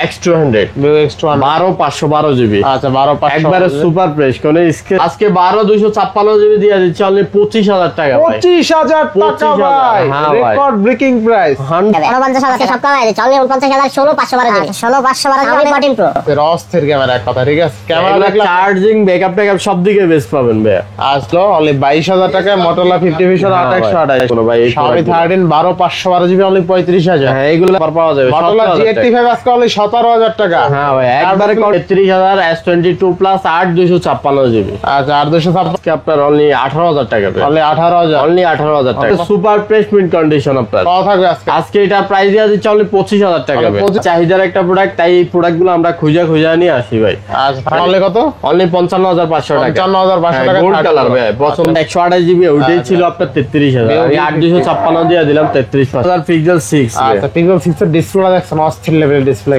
X200 X200 12 GB. আচ্ছা 12 একবারে super price কোন আজকে 12 জিবি দিয়ে দিচ্ছি অনলি 25000 টাকা ভাই। 25000 টাকা ভাই, রেকর্ড ব্রেকিং প্রাইস। 49000 সব কমাই দিচ্ছি অনলি 49000 16512 জিবি 16512 জিবি 14 প্রো অস্থির ক্যামেরা এক কথা, ঠিক আছে? ক্যামেরা দেখলে চার্জিং ব্যাকআপ সব দিকে বেস্ট পাবেন ভাই। আসলো অনলি 22000 টাকায় Motorola 50 Vision 8128 কোনো ভাই Xiaomi 13 12512 জিবি অনলি 35000। হ্যাঁ এগুলো পাওয়া যাবে। Motorola G85 আজকে অনলি 17000 টাকা। হ্যাঁ ভাই একবারে 33000 S22 প্লাস 8256 জিবি। আচ্ছা 8256 আপনার অনলি 18000 টাকা ভাই। অনলি 18000 অনলি 18000 টাকা সুপার প্লেসমেন্ট কন্ডিশন আপনার। কত থাকবে আজকে? আজকে এটা প্রাইস দিয়ে দিচ্ছি অনলি 25000 টাকা ভাই। চাহিদার একটা প্রোডাক্ট, তাই এই প্রোডাক্টগুলো আমরা খুঁজে নিয়ে আসি ভাই। আচ্ছা অনলি কত? অনলি 55500 টাকা। 55500 টাকা গোল্ড কালার ভাই। প্রথম 128 জিবি ওইটাই ছিল আপনার 33000। আমি 8256 দিয়ে দিলাম 33000 পিক্সেল 6। আচ্ছা পিক্সেল 6 এর ডিসপ্লেটা দেখছেন অস্থির level display.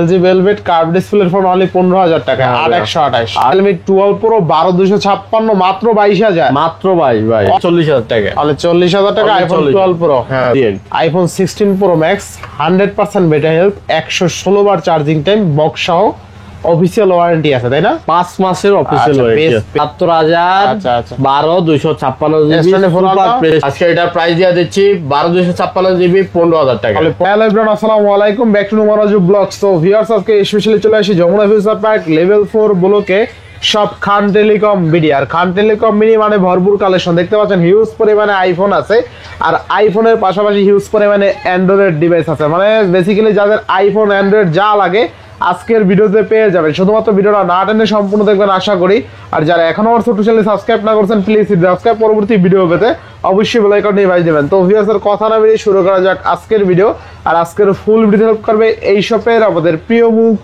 LG Velvet curve ডিসপ্লের ফোন অনলি 15000 টাকা 8128। Realme 12 Pro 12256 মাত্র 22000। মাত্র 22 ভাই 40000 টাকা। অনলি 40000 টাকা iPhone 12 Pro। হ্যাঁ iPhone 16 Pro Max 100% battery health, 116 বার চার্জিং টাইম, বক্স সহ অফিশিয়াল ওয়ারেন্টি আছে, তাই না? 5 মাসের অফিশিয়াল ওয়ারেন্টি। 77000 আচ্ছা আচ্ছা 12256 জিবি সুপার প্রাইস। আজকে এটা প্রাইস দিয়ে দিচ্ছি 12256 জিবি 15000 টাকা। হ্যালো এভরিওয়ান, আসসালামু আলাইকুম, ব্যাক টু নুমারাজু ব্লগস। তো ভিউয়ার্স আজকে স্পেশালি চলে আসি যমুনা ফিউচার পার্ক লেভেল 4 ব্লকে সব খান টেলিকম বিডি। আর খান টেলিকম বিডি মানে ভরপুর কালেকশন দেখতে পাচ্ছেন, হিউজ পরিমাণে আইফোন আছে আর আইফোনের পাশাপাশি হিউজ পরিমাণে অ্যান্ড্রয়েড ডিভাইস আছে। মানে বেসিক্যালি যাদের আইফোন অ্যান্ড্রয়েড যা লাগে আজকের ভিডিওতে পেয়ে যাবেন। শুধুমাত্র ভিডিওটা না টেনে সম্পূর্ণ দেখবেন আশা করি। আর যারা এখনো আমার ছোট চ্যানেল সাবস্ক্রাইব না করছেন প্লিজ সাবস্ক্রাইব, পরবর্তী ভিডিও পেতে অবশ্যই বেল আইকনটি বাজিয়ে দেবেন। তো ভিউয়ার্সের কথা না বেরিয়ে শুরু করা যাক আজকের ভিডিও। আর আজকের ফুল ভিডিও হেল্প করবে এই শপের আমাদের প্রিয় মুখ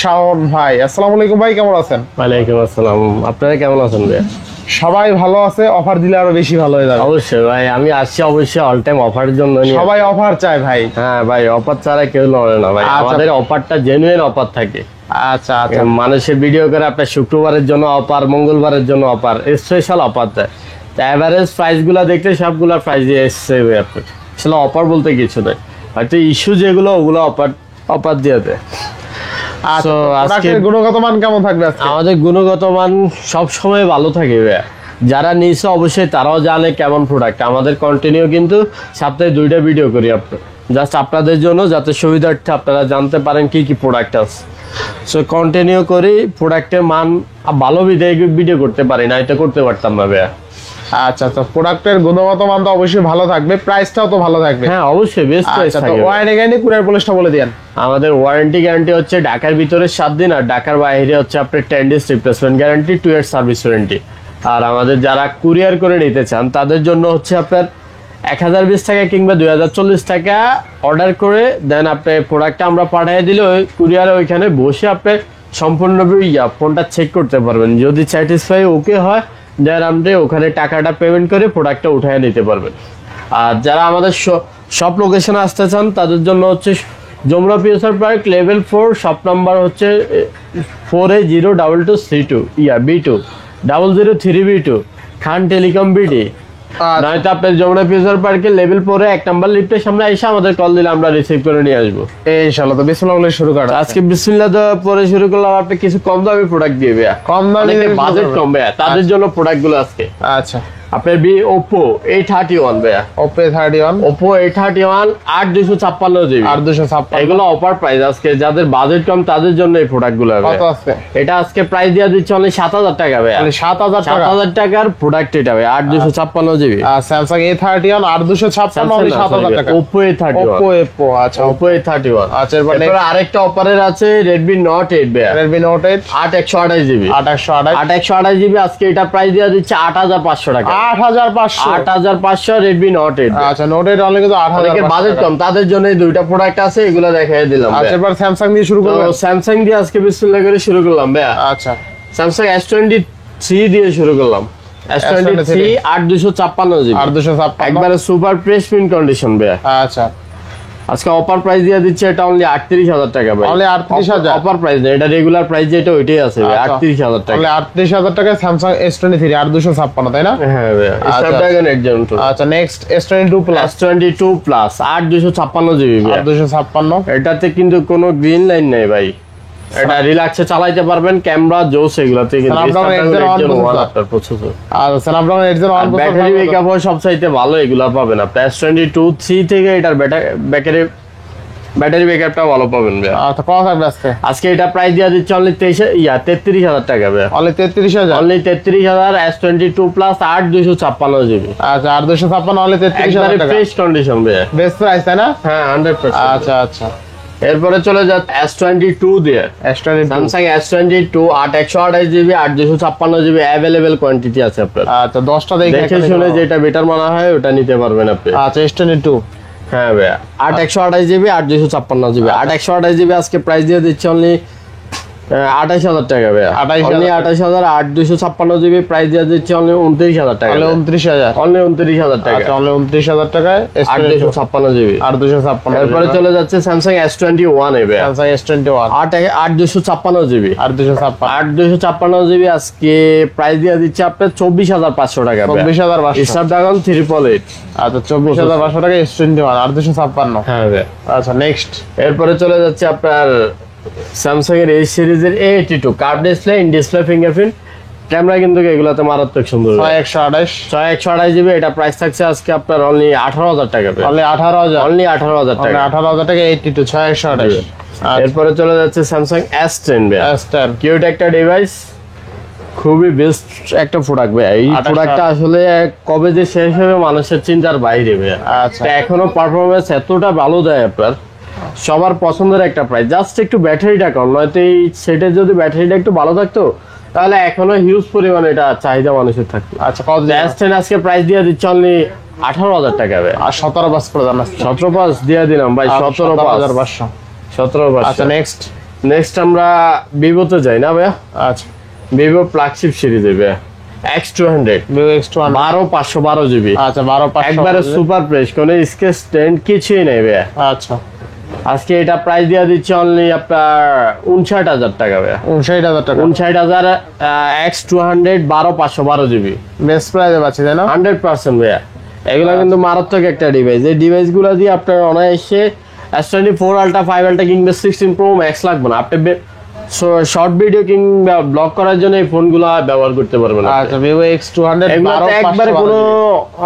শাওন ভাই। আসসালামু আলাইকুম ভাই, কেমন আছেন? ওয়ালাইকুম আসসালাম। আপনারা কেমন আছেন ভাই? সবাই ভালো আছে, অফার দিলে আরো বেশি ভালো হয়ে যাবে। অবশ্যই ভাই, আমি আসছি অবশ্যই অল টাইম অফারের জন্য। সবাই অফার চায় ভাই। হ্যাঁ ভাই, অফার ছাড়া কেউ লড়ে না ভাই। আমাদের অফারটা জেনুইন অফার থাকে। আচ্ছা আচ্ছা মানুষের ভিডিও করে আপনার শুক্রবারের জন্য অফার, মঙ্গলবারের জন্য অফার, স্পেশাল অফার দেয়। এভারেজ প্রাইস গুলা দেখতে সবগুলা প্রাইস এসছে আপনার। আসলে অফার বলতে কিছু নেই, হয়তো ইস্যু যেগুলো ওগুলো অফার দিয়ে দেয়। গুণগত মান কেমন থাকবে আজকে? আমাদের গুণগত মান সবসময় ভালো থাকে ভাইয়া। যারা নিচ্ছে অবশ্যই তারাও জানে কেমন প্রোডাক্ট। আমাদের কন্টিনিউ কিন্তু সপ্তাহে 2টা ভিডিও করি আপনার, জাস্ট আপনাদের জন্য, যাতে সুবিধার্থে আপনারা জানতে পারেন কি কি প্রোডাক্ট আছে। সো কন্টিনিউ করি, প্রোডাক্টের মান ভালো ভিডিও করতে পারি না, এটা করতে পারতাম না ভাইয়া। আচ্ছা আচ্ছা প্রোডাক্টের গুণগত মান তো অবশ্যই ভালো থাকবে, প্রাইসটাও তো ভালো থাকবে। হ্যাঁ অবশ্যই বেস্ট প্রাইস থাকবে। ওয়ারেন্টি গ্যারান্টি কুরিয়ার পলিশটা বলে দেন। আমাদের ওয়ারেন্টি গ্যারান্টি হচ্ছে ঢাকার ভিতরে 7 দিন, আর ঢাকার বাইরে হচ্ছে আপনার 10 days replacement guarantee, 2 year service warranty. আর আমাদের যারা কুরিয়ার করে নিতে চান তাদের জন্য হচ্ছে আপনার 1020 টাকা কিংবা 2040 টাকা অর্ডার করে দেন আপনি প্রোডাক্টটা আমরা পাঠিয়ে দিলে ওই কুরিয়ারে ওইখানে বসে আপনি সম্পূর্ণ ফোনটা চেক করতে পারবেন। যদি স্যাটিসফাই ওকে হয় দেন আপনি ওখানে টাকাটা পেমেন্ট করে প্রোডাক্টটা উঠিয়ে নিতে পারবেন। আর যারা আমাদের সব লোকেশনে আসতে চান তাদের জন্য হচ্ছে Jamuna future park level 4, shop number হচ্ছে 4A02232 B2 003B2 Khan telecom BD. নয়তো আপনার যমুনা ফিউচার পার্কের লেভেল 4 1 নাম্বার লিফটের সামনে এসে আমাদের কল দিলে আমরা রিসিভ করে নিয়ে আসবো ইনশাআল্লাহ। তো বিসমিল্লাহ বলে শুরু করা। আজকে বিসমিল্লাহ পরে শুরু করলাম। আপনি কিছু কম দামি প্রোডাক্ট দিয়ে ভাইয়া, কম দামি বাজেট কম ভাইয়া, তাদের জন্য প্রোডাক্ট গুলো আজকে। আচ্ছা আপনার Oppo A31 ভাইয়া, Oppo A31 8256 জিবি 8256 এগুলো অফার প্রাইস আজকে। যাদের বাজেট কম তাদের জন্য এই প্রোডাক্ট গুলো। কত আছে এটা আজকে প্রাইস দিয়ে দিচ্ছে অনলি 7000 টাকা ভাইয়া। 7000 টাকার প্রোডাক্ট এটা ভাই, 8256 জিবি। Samsung A31 8256 অনলি 7000 টাকা। Oppo A31 Oppo আচ্ছা Oppo A31। আচ্ছা এরপর আরেকটা অফারের আছে Redmi Note 8 ভাইয়া, Redmi Note 8 8128 জিবি 8128 জিবি। আজকে এটা প্রাইস দিয়ে দিচ্ছে 8500 টাকা। 8500 Redmi Note 8। আচ্ছা Note 8 অনলি কিন্তু 8000 বাজেট কম, তাদের জন্য এই দুইটা প্রোডাক্ট আছে, এগুলো দেখাই দিলাম। আচ্ছা এবার Samsung দিয়ে শুরু করব। Samsung দিয়ে আজকে বিসমিল্লাহ করে শুরু করলাম ভাইয়া। আচ্ছা Samsung S23 দিয়ে শুরু করলাম। S23 8256 জিবি 8256 একবারে সুপার প্রেস প্রিন্ট কন্ডিশন ভাইয়া। আচ্ছা আজকে অফার প্রাইস দিয়ে দিচ্ছে এটা অনলি 38,000 টাকা ভাই। অনলি 38,000 অফার প্রাইস না, এটা রেগুলার প্রাইস যেটা ওইটাই আছে ভাই, 38,000 টাকা। অনলি 38,000 টাকায় স্যামসাং S23 8256, তাই না? হ্যাঁ ভাই, স্ন্যাপড্রাগন 8 Gen 2। আচ্ছা next S22 plus, S22 plus 8256 GB ভাই। 8256, এটাতে কিন্তু কোনো গ্রিন লাইন নেই ভাই, এটা রিল্যাক্সে চালাইতে পারবেন, ক্যামেরা জোস এগুলাতে কিন্তু Snapdragon 801 আপনার প্রসেসর আর Snapdragon 801 ব্যাটারি ব্যাকআপ সবচাইতে ভালো, এগুলা পাবেন আপনি S22 3 থেকে এটার ব্যাটারি ব্যাকআপটা ভালো পাবেন ভাই। আচ্ছা কত থাকবে আজকে? আজকে এটা প্রাইস দেওয়া দিচ্ছে অনলি 33,000 টাকা ভাই। Only 33,000, only 33,000 S22 plus 8256 GB. আচ্ছা 8256 অনলি 33,000 টাকা, ফ্রেশ কন্ডিশন ভাই, বেস্ট প্রাইস তাই না? হ্যাঁ 100%। আচ্ছা আচ্ছা এরপরে চলে যাচ্ছে S22 দিয়ে, S22, Samsung S22 8128 GB 8256 GB available quantity আছে আপনার। আচ্ছা 10টা দেখে শুনে যেটা বেটার মনে হয় ওটা নিতে পারবেন আপনি। আচ্ছা S22, হ্যাঁ ভাই 8128 জিবি 8256 জিবি 8128 জিবি আজকে প্রাইস দিয়ে দিচ্ছে অনলি 28,000 টাকা ভাই। 28,000 অনলি 28,000 8256 জিবি প্রাইস দিয়ে দিচ্ছে অনলি 29,000 টাকা। অনলি 29,000, অনলি 29,000 টাকা আচ্ছা অনলি 29,000 টাকায় S22 8256 জিবি। 8256, এরপরে চলে যাচ্ছে স্যামসাং S21 এ ভাই, স্যামসাং S21 8256 জিবি। 8256, 8256 জিবি আজকে প্রাইস দিয়ে দিচ্ছে আপনার 24,500 টাকা ভাই। 24,500, স্ন্যাপড্রাগন 888। আচ্ছা 24,500 টাকা S21 8256। হ্যাঁ ভাই। আচ্ছা নেক্সট এরপরে চলে যাচ্ছে আপনার স্যামসাং এর এই সিরিজের A82 curve display, in display fingerprint camera, কিন্তু এগুলাতে মারাত্মক সুন্দর। 128, 128 জিবি, এটা প্রাইস থাকছে আজকে আপনার অনলি 18,000 টাকা। অনলি 18,000, অনলি 18,000 অনলি টাকা। 18,000 টাকা 82 628। এরপরে চলে যাচ্ছে স্যামসাং S10 ভাই, S10 কিউট একটা ডিভাইস, খুবই বেস্ট একটা প্রোডাক্ট ভাই। এই 28,000 প্রোডাক্টটা আসলে কবে যে শেষ হবে মানুষের চিন্তার বাইরে ভাই। আচ্ছা তো এখনো পারফরমেন্স এতটা ভালো দেয় আপনার, সবার পছন্দের একটা প্রাইস, জাস্ট একটু ব্যাটারিটা কম, নয়তো এই সেটের যদি ব্যাটারিটা একটু ভালো থাকতো তাহলে এখনো হিউজ পরিমাণে এটা চাহিদা মানুষের থাকতো। আচ্ছা কত S10 আজকে প্রাইস দিয়ে দিচ্ছে অনলি 18,000 টাকা ভাই। আর 17 বাস করে জানাস 17 পাস দিয়ে দিলাম ভাই, 17,500। 17 পাস। আচ্ছা নেক্সট নেক্সট আমরা ভিভোতে যাই না ভাই, আচ্ছা ভিভো ফ্ল্যাগশিপ সিরিজে ভাই X200 Vivo X200, 12512 জিবি। আচ্ছা 12,500 একবারে সুপার প্রাইস, কোনো স্কেচ স্ট্যান্ড কিছুই নেই ভাই। আচ্ছা আজকে এটা প্রাইস দিয়ে দিচ্ছে অনলি আপনার 59,000 টাকা ভাই। 59,000 টাকা 59,000 X200 12512 জিবি বেস্ট প্রাইসে পাচ্ছি তাই না? 100% ভাইয়া। এগুলো কিন্তু মারাত্মক একটা ডিভাইস, এই ডিভাইসগুলো দিয়ে আপনার অনায়াসে S24 আলট্রা 5 আলট্রা কিংবা 16 প্রো ম্যাক্স লাগবে না, আপনি শর্ট ভিডিও কিংবা ব্লগ করার জন্য এই ফোনগুলো ব্যবহার করতে পারবেন। আচ্ছা Vivo X200 এগুলোতে একবারে কোনো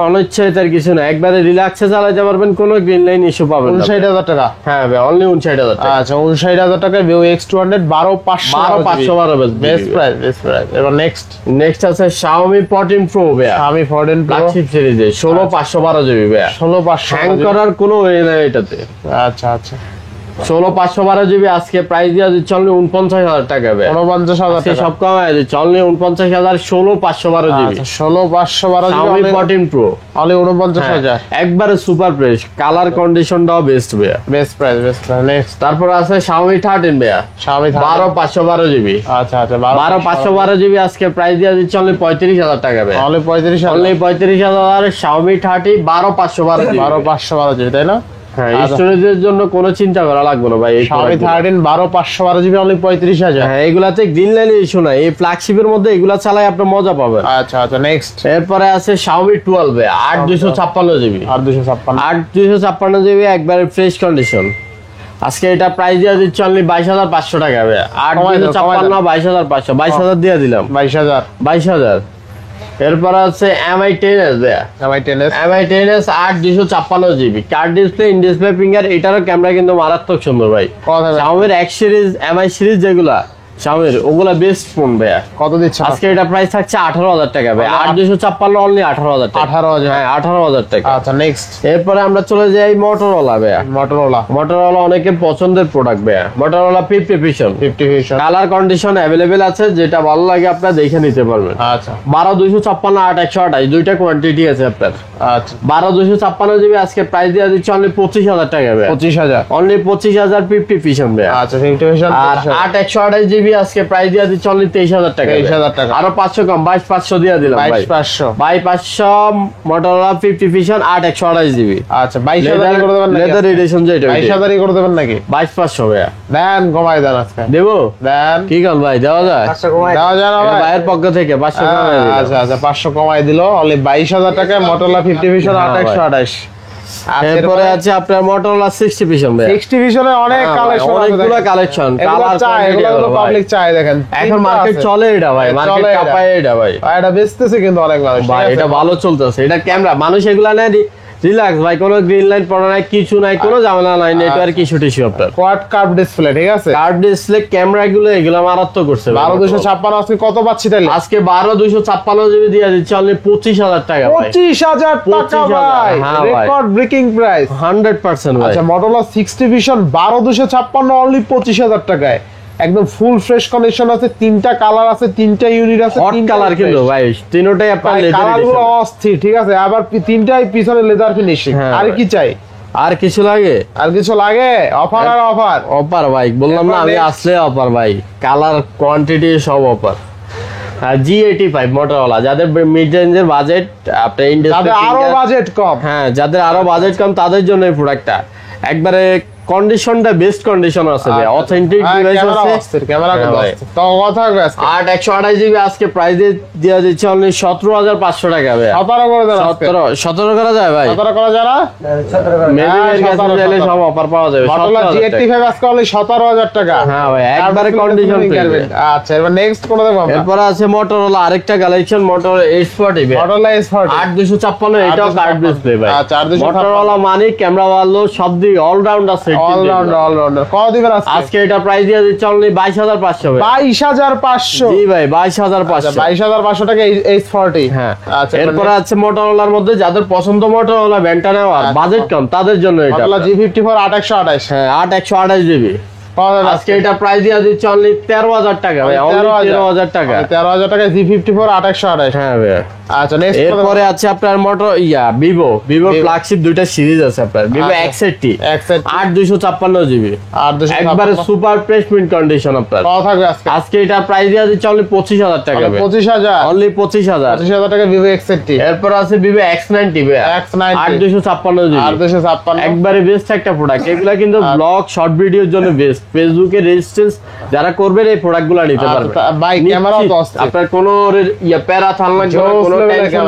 অনিচ্ছার কিছু না, একবারে রিল্যাক্সে চালাতে পারবেন, কোনো গ্রিন লাইন ইস্যু পাবেন না। 59,000 টাকা, হ্যাঁ ভাই অনলি 59,000 টাকা। আচ্ছা 59,000 টাকায় Vivo X200 12,512 best price, best price. এবার নেক্সট আছে Xiaomi 14 Pro ভাই, আমি 14 Pro ফ্ল্যাগশিপ সিরিজে 16,512 জিবি ভাই। 16,500 হ্যাং করার কোনো ওয়ে নাই এটাতে। আচ্ছা আচ্ছা 16,512 জিবি আজকে প্রাইস দিয়ে দিচ্ছে অনলি 49,000 টাকা ভাই। 49,000 আজকে টাকা সব কমায় দিচ্ছে অনলি 49,000 16,512 জিবি। আচ্ছা 16,512 Xiaomi জিবি 14 Pro অনলি 49,000 একবারে সুপার প্রাইস, কালার কন্ডিশনটাও বেস্ট ভাই। Best price, best price. Next তারপর আছে Xiaomi 13 ভাই, Xiaomi 12,512 জিবি। আচ্ছা আচ্ছা 12,512 জিবি আজকে প্রাইস দিয়ে দিচ্ছে অনলি 35,000 টাকা ভাই। Only 35,000, only 35,000 Xiaomi 30 12,512 GB. 12,512 GB তাই না? হ্যাঁ স্টোরেজের জন্য কোনো চিন্তা করা লাগবে না ভাই। এই Xiaomi 13 12,512 জিবি অনলি 35,000। হ্যাঁ এগুলাতে গ্রিন লাইন ইস্যু নাই, এই ফ্ল্যাগশিপের মধ্যে এগুলা চালাই আপনি মজা পাবেন। আচ্ছা আচ্ছা নেক্সট এরপরে আছে Xiaomi 12 ভাই 8,256 জিবি। আর 256 8,256 জিবি একবারে ফ্রেশ কন্ডিশন। আজকে এটা প্রাইস দিয়ে দিচ্ছে অনলি 22,500 টাকা ভাই। 8,256 22,500 22,000 দিয়ে দিলাম 22,000। 22,000। এরপর আছে MI 10s ভাই, MI 10s MI 10s 8,256 GB card display, in display finger, এটারও ক্যামেরা কিন্তু মারাত্মক সুন্দর ভাই। কত Xiaomi X series MI series যেগুলা Xiaomi ওগুলা বেস্ট ফোন ভাই। কত দিচ্ছে আজকে এটা প্রাইস থাকছে 18,000 টাকা ভাই। 8,256 অনলি 18,000 টাকা। 18,000। হ্যাঁ 18,000 টাকা। আচ্ছা নেক্সট এরপরে আমরা চলে যাই Motorola ভাই। Motorola অনেকের পছন্দের প্রোডাক্ট ভাই। Motorola 50 Vision colour condition available আছে, যেটা ভালো লাগে আপনারা দেখে নিতে পারবেন। আচ্ছা 12,256 8,128 দুইটা কোয়ান্টিটি আছে আপনার। আচ্ছা 12,256 জিবি আজকে প্রাইস দিয়ে দিচ্ছে অনলি 25,000 টাকা ভাই। 25,000 অনলি 25,000 50 Vision ভাই। আচ্ছা 50 Vision আর 8,128 জিবি জিবি আজকে প্রাইস দিয়ে দিচ্ছি অনলি 23000 টাকা। 23000 টাকা। আরো 500 কম 22500 দিয়ে দিলাম ভাই। 22500 2200 Motorola 50 Vision 8128 জিবি। আচ্ছা 22000 করে দেবেন নাকি? লেদার এডিশন যেটা 22000 করে দেবেন নাকি? 22500 ভাইয়া। দেন কমাই দেন আজকে। দেবো? দেন। কি কাল ভাই দেওয়া যায়? দেওয়া যায় না এটা ভাই? ভাইয়ের পক্ষ থেকে 500 কমাই দিলাম। আচ্ছা আচ্ছা 500 কমাই দিল অনলি 22000 টাকায় Motorola 50 Vision হ্যাঁ ভাই। 8128। এরপরে আছে আপনার Motorola 60 Vision ভাই। 60 ভিশনে অনেক হ্যাঁ ভাই, কালেকশন আছে, অনেকগুলো দেখেন। কালেকশন, এগুলো কালার চাই, এগুলো পাবলিক চাই, দেখেন এখন তিনটা মার্কেট আছে। চলে এটা ভাই, মার্কেট চলে এটা। কাঁপায় এটা ভাই। আর এটা বেচতেছে কিন্তু অনেক মানুষ, ঠিক ভাই আছে? এটা ভালো চলতেছে, এটা ক্যামেরা মানুষ এগুলা নেয় রিল্যাক্স ভাই, কোনো গ্রিন লাইট পড়া নাই, কিছু নাই, কোনো ঝামেলা নাই, নেটওয়ার্ক ইস্যু টিস্যু আপনার। কোয়াড কার্ভ ডিসপ্লে, ঠিক আছে? কার্ভ ডিসপ্লে ক্যামেরা গুলো এগুলো মারাত্মক করছে ভাই। 12256 আজকে কত পাচ্ছি তাহলে? আজকে 12256 জিবি দিয়ে দিচ্ছে অনলি 25000 টাকা ভাই। 25000 টাকা 25,000 ভাই, হ্যাঁ ভাই। Record breaking price. 100% ভাই। আচ্ছা Motorola 60 Vision 12256 অনলি 25000 টাকায়, একদম ফুল ফ্রেশ কন্ডিশন আছে, তিনটা কালার আছে, তিনটা ইউনিট আছে, হট তিনটা কালার কিন্তু ভাই, তিনটাই আপনার লেদার কালারগুলো এডিশন। অস্থির, ঠিক আছে? আবার তিনটাই পিছনে লেদার ফিনিশিং। হ্যাঁ আর ভাই। কি চাই? আর কিছু লাগে? আর কিছু লাগে? অফার আর অফার। অফার ভাই, বললাম না এরপর আমি next। আসলে অফার ভাই, কালার কোয়ান্টিটি সব অফার। G85 Motorola, যাদের মিড রেঞ্জের বাজেট আপনি যাদের আরো বাজেট কম, হ্যাঁ যাদের আরো বাজেট কম তাদের জন্য এই প্রোডাক্টটা একবারে কন্ডিশনটা বেস্ট কন্ডিশন আছে ভাই, অথেন্টিক ডিভাইস আছে। ক্যামেরা হ্যাঁ কত ভাই। আছে? তো কথা হবে আজকে 8128 জিবি আজকে প্রাইস দিয়ে দিচ্ছে অনলি 17500 টাকা ভাই। 17 করে দেন আজকে। 17 করা যায় ভাই? 17 করা যায় না? মেডিকেল কাছে 17 গেলে সব অফার পাওয়া যাবে। Motorola 17,000 টাকা। G85 আজকে অনলি 17000 টাকা। হ্যাঁ ভাই, একবারে কন্ডিশন আচ্ছা এবার নেক্সট কোন দেব আমরা? এরপর আছে Motorola আরেকটা কালেকশন, Motorola H40 ভাই। Motorola S40 8256 এটাও কার্ভ ডিসপ্লে ভাই। আচ্ছা, 8256 Motorola মানে ক্যামেরা ভালো, সব দিক অলরাউন্ডার সেট। অলরাউন্ডার কত দিবেন আজকে? আজকে এটা প্রাইস দিয়ে দিচ্ছে অনলি 22500 ভাই। 22500। জি ভাই 22500। 22500 টাকা S40। হ্যাঁ আচ্ছা এরপর আছে Motorola র মধ্যে যাদের পছন্দ Motorola ব্যান্ডটা নেওয়ার, বাজেট কম তাদের জন্য এটা। Motorola G54 8128। হ্যাঁ 8128 জিবি আজকে এটা প্রাইস দিয়ে দিচ্ছে অনলি 13000 টাকা ভাই, অনলি 13000 টাকা। 13000 টাকা G54 8128। হ্যাঁ ভাই। আচ্ছা নেক্সট এরপরে আছে আপনার ভিভো ফ্ল্যাগশিপ দুইটা সিরিজ আছে আপনার, ভিভো X80 8256 জিবি আর 256 একবারে সুপার ফ্রেশ প্রিন্ট কন্ডিশন আপনার। কত থাকবে আজকে? আজকে এটা প্রাইস দিয়ে দিচ্ছে অনলি 25000 টাকা ভাই, 25000। অনলি 25000। 25000 টাকা Vivo X80। এরপর আছে ভিভো X90 ভাই, X90 8256 জিবি 8256। একবারে বেস্ট একটা প্রোডাক্ট। এগুলা কিন্তু ব্লগ শর্ট ভিডিওর জন্য বেস্ট, ফেসবুকে রেজিস্ট্যান্স যারা করবেন এই প্রোডাক্টগুলো নিতে পারবে। ভাই ক্যামেরাও তো অস্থির। আপনার কোনো প্যারা থাল লাগবে না, কোনো টেনশন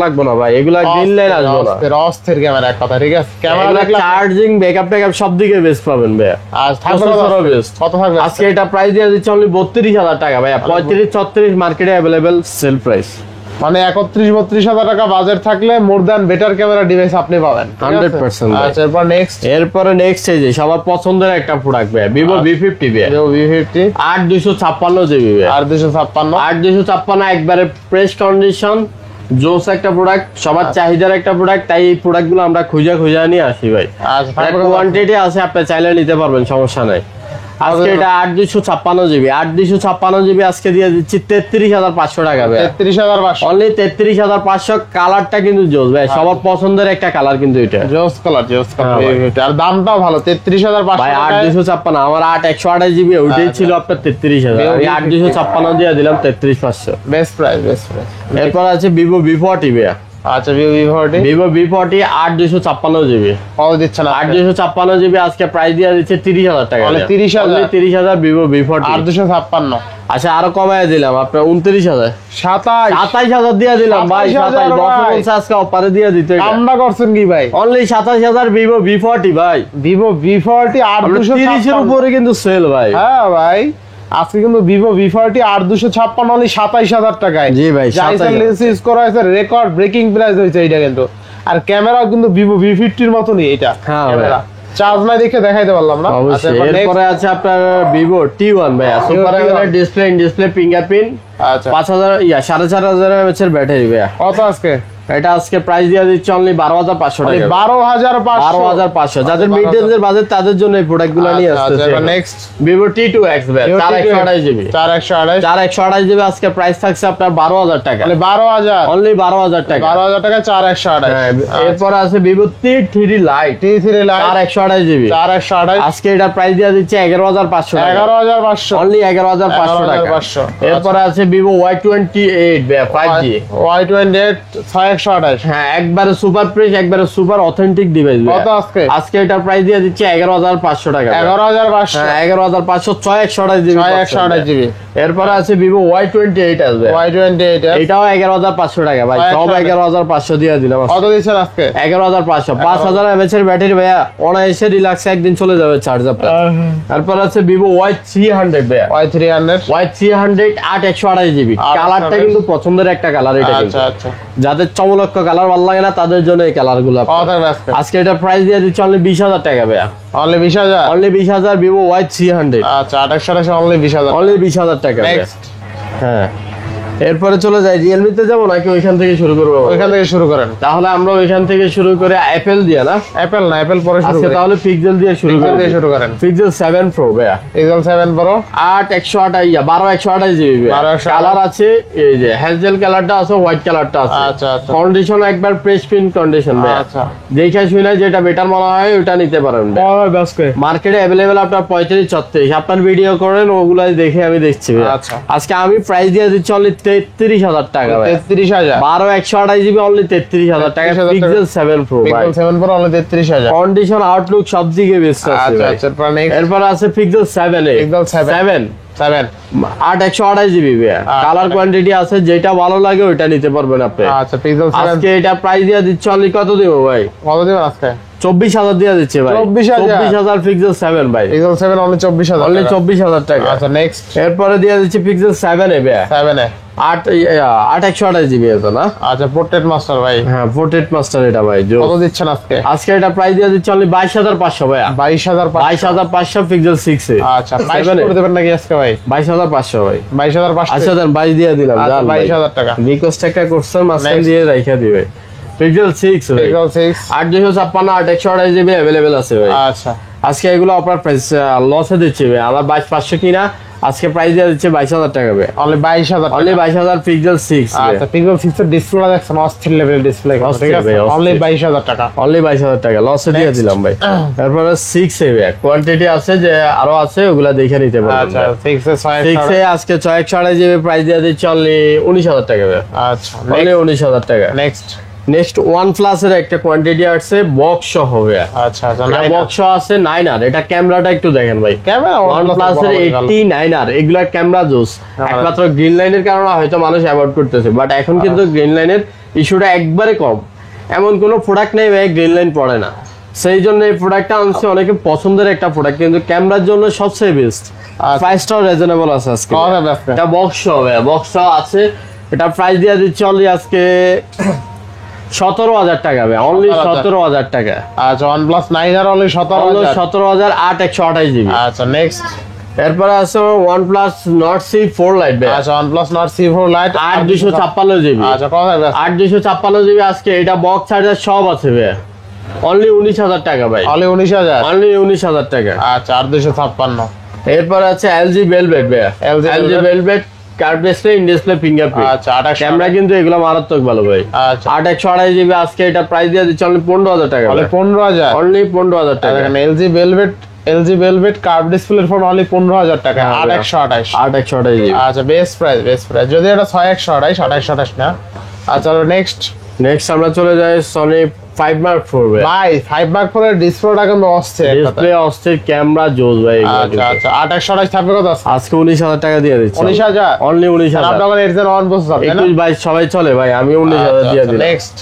লাগবে না ভাই, এগুলা গ্রিন লাইন আসবে না। অস্থির ক্যামেরা এক কথা, ঠিক আছে? ক্যামেরা ক্যামেরা দেখলে চার্জিং ব্যাকআপ সব দিকে বেস্ট পাবেন ভাই। আজ থাকবে প্রসেসরও বেস্ট। কত থাকবে আজকে এটা প্রাইস দিয়ে দিচ্ছে অনলি 32000 টাকা ভাই, 35-36 মার্কেটে अवेलेबल সেল প্রাইস। মানে 31-32 টাকা বাজেট থাকলে more than better camera device আপনি পাবেন 100% ভাই। আচ্ছা এরপর নেক্সট এরপরে নেক্সট এই যে সবার পছন্দের একটা প্রোডাক্ট ভাই, ভিভো V50 ভাই, Vivo V50 8256 জিবি ভাই। আর 256। 8256 একবারে ফ্রেশ কন্ডিশন, জোস একটা প্রোডাক্ট, সবার চাহিদার একটা প্রোডাক্ট, তাই এই প্রোডাক্টগুলো আমরা খুঁজে নিয়ে আসি ভাই। আচ্ছা থাকবে কোয়ান্টিটি আছে, আপনি চাইলে নিতে পারবেন, সমস্যা নাই। আজকে এটা 8256 জিবি 8256 জিবি আজকে দিয়ে দিচ্ছি 33500 টাকা ভাই, 33500। অনলি 33500। কালারটা কিন্তু জোস ভাই, সবার পছন্দের একটা কালার কিন্তু এটা জোস কালার হ্যাঁ ভাই। V50 আর দামটাও ভালো 33500 ভাই। টাকা 8256 আমার 8128 জিবি ওইটাই ছিল আপনার 33000, আমি 8256 দিয়ে দিলাম 33500। বেস্ট প্রাইস এরপর আছে ভিভো V40 ভাই, আচ্ছা Vivo V40 Vivo V40 8256 GB কত দিচ্ছেন আপনি? 8256 জিবি আজকে প্রাইস দিয়ে দিচ্ছে 30000 টাকা, Only 30,000? 30000 Vivo V40। আর 256। আচ্ছা আরো কমায় দিলাম আপনার 29000, 27। 27000 দিয়ে দিলাম ভাই, 27,000 27 ভাই। বছর আজকে অফারে দিয়ে দিতে আমরা করছেন কি ভাই? অনলি 27000 ভিভো V40 ভাই। Vivo V40 আর 30 এর 256। উপরে কিন্তু সেল ভাই। হ্যাঁ ভাই আজকে কিন্তু Vivo V40 আর 256 অনলি 27000 টাকায়। জি ভাই, 27,000 লেন্স ইউজ করা হয়েছে, রেকর্ড ব্রেকিং প্রাইস হয়েছে এটা কিন্তু। আর ক্যামেরাও কিন্তু Vivo V50 এর মতনই এটা হ্যাঁ ক্যামেরা। চার্জ নাই দেখে দেখাইতে পারলাম না। অবশ্যই। এরপর next। এরপরে আছে আপনার ভিভো T1 ভাই, super AMOLED display, display fingerprint, আচ্ছা 5000 4500 mAh এর ব্যাটারি ভাই। কত আজকে? এটা আজকে প্রাইস দিয়ে দিচ্ছি অনলি 12,500 টাকা। 12,500 12,500 যাদের মিড রেঞ্জের বাজেট তাদের জন্য এই প্রোডাক্টগুলো নিয়ে আসতেছে। Next Vivo T2X 4128GB 4128 4128GB আজকে প্রাইস থাকছে আপনার 12,000 টাকা। মানে 12,000 অনলি 12,000 টাকা। 12,000 টাকা 4128। এরপর আছে Vivo T3 Lite T3 Lite 4128GB 4128 আজকে এটা প্রাইস দিয়ে দিচ্ছে 11,500 টাকা। 11,500 অনলি 11,500 টাকা। 11,500 এরপর আছে Vivo Y28 5G Y28 6128। হ্যাঁ একবারে সুপার প্রেস একবারে সুপার অথেন্টিক ডিভাইস। কত আজকে? আজকে এটা প্রাইস দিয়ে দিচ্ছে 11,500 টাকা। 11,500 হ্যাঁ 11,500 6128GB 6128GB। এরপর আছে Vivo Y28 আসবে Y28 এটাও 11,500 টাকা ভাই। সব 11,500 দিয়ে দিলাম। কত দিচ্ছেন আজকে? 11,500 5000 mAh এর ব্যাটারি ভাইয়া অনায়াসে রিল্যাক্স একদিন চলে যাবে চার্জ আপনার। তারপর আছে Vivo Y300 ভাইয়া Y300 Y300 8128GB কালারটা কিন্তু পছন্দের একটা কালার এটা কিন্তু। আচ্ছা আচ্ছা। যাদের চমলক্ষ কালার ভালো লাগে না তাদের জন্য এই কালার গুলো। কত থাকবে আজকে? আজকে এটা প্রাইস দিয়ে দিচ্ছি অনলি 20,000 টাকা ভাইয়া। অনলি 20,000। অনলি 20,000 Vivo Y300 আচ্ছা 28 অনলি 20,000। অনলি 20,000 টাকা। নেক্সট হ্যাঁ এরপরে চলে যাই রিয়েলমি তে যাবো নাকি ওইখান থেকে শুরু করবো? ওইখান থেকে শুরু করেন। তাহলে আমরা ওইখান থেকে শুরু করে অ্যাপেল দিয়ে না অ্যাপেল না অ্যাপেল পরে শুরু আজকে করেন। তাহলে পিক্সেল দিয়ে শুরু Pixel করি। দিয়ে শুরু করেন। পিক্সেল 7 Pro ভাইয়া Pixel 7 Pro 12,128GB 12,128 কালার আছে এই যে হ্যাজেল কালারটা আছে হোয়াইট কালারটা আছে। আচ্ছা আচ্ছা কন্ডিশন একবার প্রেস প্রিন্ট কন্ডিশন ভাইয়া। আচ্ছা। দেখে শুনে যেটা বেটার মনে হয় ওটা নিতে পারেন। আজকে মার্কেটে अवेलेबल আপনার 35-36 আপনার ভিডিও করেন ওগুলাই দেখে আমি দেখছি ভাইয়া। আচ্ছা। আজকে আমি প্রাইস দিয়ে দিচ্ছি অনলি 33,000 টাকা ভাই। 33,000। 12,128GB অনলি 33,000 টাকা 33,000 পিক্সেল 7 Pro ভাই। Pixel 7 Pro only 33,000। Condition Outlook সব দিকে বেস্ট আছে আচ্ছা ভাই। আচ্ছা। এরপর নেক্সট এরপর আছে পিক্সেল 7a Pixel 7 7 8128GB ভাইয়া। কালার কোয়ান্টিটি আছে যেটা ভালো লাগে ওইটা নিতে পারবেন আপনি। আচ্ছা Pixel 7 আজকে এটা প্রাইস দিয়ে দিচ্ছি অনলি কত দিব ভাই? কত দিবেন আজকে? 24,000 দিয়ে দিচ্ছে ভাই। 24,000 পিক্সেল 7 ভাই। Pixel 7 only 24,000। অনলি 24,000 টাকা। আচ্ছা নেক্সট এরপরে দিয়ে দিচ্ছি পিক্সেল 7a ভাইয়া 7 এ 8128GB আছে না? আচ্ছা পোর্ট্রেট মাস্টার ভাই হ্যাঁ পোর্ট্রেট মাস্টার এটা ভাই। কত দিচ্ছেন আজকে? আজকে এটা প্রাইস দিয়ে দিচ্ছি অনলি 22,500 ভাইয়া। 22,500। 22,500 পিক্সেল 6 এ। আচ্ছা 22 করে দেবেন নাকি আজকে ভাই? 22,500 ভাই। 22,500। আচ্ছা দেন 22 দিয়ে দিলাম। আচ্ছা, জান 22,000 টাকা। রিকোয়েস্ট একটা করছেন মাসখান Next. দিয়ে রাইখা দিবে। পিক্সেল 6 ভাই। Pixel 6 8256 8128GB अवेलेबल আছে ভাই। আচ্ছা আজকে এগুলো অফার প্রাইস লসে দিচ্ছি ভাই। আমার 22,500 কিনা আজকে প্রাইস দিয়ে দিচ্ছে 22,000 টাকা ভাই। অনলি 22,000। অনলি 22,000 পিক্সেল 6 ভাই। আচ্ছা Pixel 6 এর ডিসপ্লে দেখছেন অস্থির লেভেল ডিসপ্লে ঠিক অস্থির আছে। ভাই, অস্থির। অনলি 22,000 টাকা। অনলি 22,000 টাকা লসে দিয়ে Next. দিলাম ভাই। তারপরে 6 এ ভাই কোয়ান্টিটি আছে যে আরো আছে ওগুলা দেখে নিতে পারবেন। আচ্ছা 6 এর 6 এ আজকে 6128GB প্রাইস দিয়ে দিচ্ছে অনলি 19,000 টাকা ভাই। আচ্ছা অনলি 19,000 টাকা। নেক্সট নেক্সট OnePlus এর একটা কোয়ান্টিটি আছে বক্স সহ ভাই। আচ্ছা আচ্ছা বক্স আছে 9R এটা ক্যামেরাটা একটু দেখেন ভাই। ক্যামেরা OnePlus এর 89R এগুলা ক্যামেরা জোস। একমাত্র গ্রিন লাইনের কারণে হয়তো মানুষ অ্যাভয়েড করতেছে বাট এখন কিন্তু গ্রিন লাইনের ইস্যুটা একবারে কম। এমন কোনো প্রোডাক্ট নেই ভাই গ্রিন লাইন পড়ে না। সেই জন্য এই প্রোডাক্টটা আনছে অনেকে পছন্দের একটা প্রোডাক্ট কিন্তু ক্যামেরার জন্য সবচেয়ে বেস্ট। প্রাইসটাও রিজনেবল আছে আজকে। কত হবে আজকে? এটা বক্স হবে বক্স আছে। এটা প্রাইস দিয়ে দিচ্ছি অনলি আজকে 17,000 টাকা ভাই। অনলি 17,000 টাকা। আচ্ছা OnePlus 9R অনলি 17,000। 17,000 8128GB। আচ্ছা নেক্সট এরপরে আছে OnePlus Nord C4 Lite ভাই। আচ্ছা OnePlus Nord C4 Lite 8256GB। আচ্ছা কত হবে? 8256GB আজকে এটা বক্স চার্জার সব আছে ভাই। অনলি 19,000 টাকা ভাই। অনলি 19,000। অনলি 19,000 টাকা। আচ্ছা 8256। এরপরে আছে LG Velvet ভাই। LG LG Velvet curve display in display fingerprint. আচ্ছা 28 ক্যামেরা কিন্তু এগুলো মারাত্মক ভালো ভাই। আচ্ছা 8128GB আজকে এটা প্রাইস দিয়ে দিচ্ছে অনলি 15,000 টাকা। অনলি 15,000। অনলি 15,000 টাকা। দেখেন LG Velvet কার্ভ ডিসপ্লের ফোন অনলি 15,000 টাকা। 8128। 8128GB। আচ্ছা বেস্ট প্রাইস যদি এটা 6128 2828 না। আচ্ছা নেক্সট নেক্সট আমরা চলে যাই Sony 5 Mark 4 ভাই। ভাই 5 Mark 4 এর ডিসপ্লেটা কিন্তু অস্থির। ডিসপ্লে অস্থির ক্যামেরা জোস ভাই। আচ্ছা আচ্ছা 2828 থাকবে কত আছে? আজকে 19,000 টাকা দিয়ে দিচ্ছি। 19,000। অনলি 19,000। আপনাদের এর জন্য অন বসে যাবে না? 21 22 সবাই চলে ভাই আমি 19,000 দিয়ে দিলাম। নেক্সট